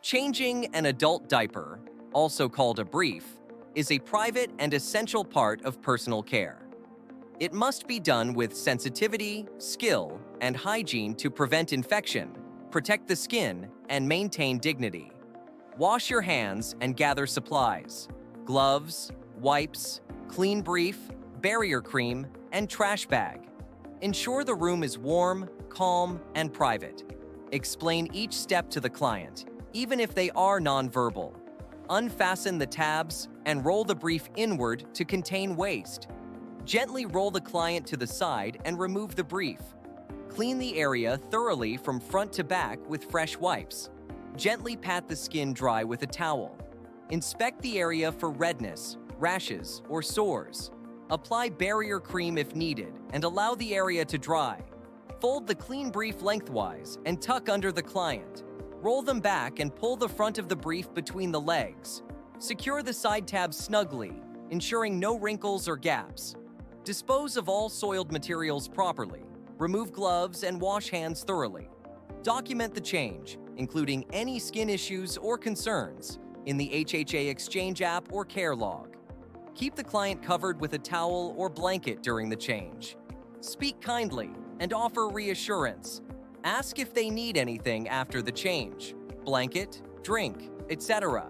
Changing an adult diaper, also called a brief, is a private and essential part of personal care. It must be done with sensitivity, skill, and hygiene to prevent infection, protect the skin, and maintain dignity. Wash your hands and gather supplies: gloves, wipes, clean brief, barrier cream, and trash bag. Ensure the room is warm, calm, and private. Explain each step to the client, even if they are nonverbal. Unfasten the tabs and roll the brief inward to contain waste. Gently roll the client to the side and remove the brief. Clean the area thoroughly from front to back with fresh wipes. Gently pat the skin dry with a towel. Inspect the area for redness, rashes, or sores. Apply barrier cream if needed and allow the area to dry. Fold the clean brief lengthwise and tuck under the client. Roll them back and pull the front of the brief between the legs. Secure the side tabs snugly, ensuring no wrinkles or gaps. Dispose of all soiled materials properly. Remove gloves and wash hands thoroughly. Document the change, including any skin issues or concerns, in the HHA Exchange app or care log. Keep the client covered with a towel or blanket during the change. Speak kindly and offer reassurance. Ask if they need anything after the change: blanket, drink, etc.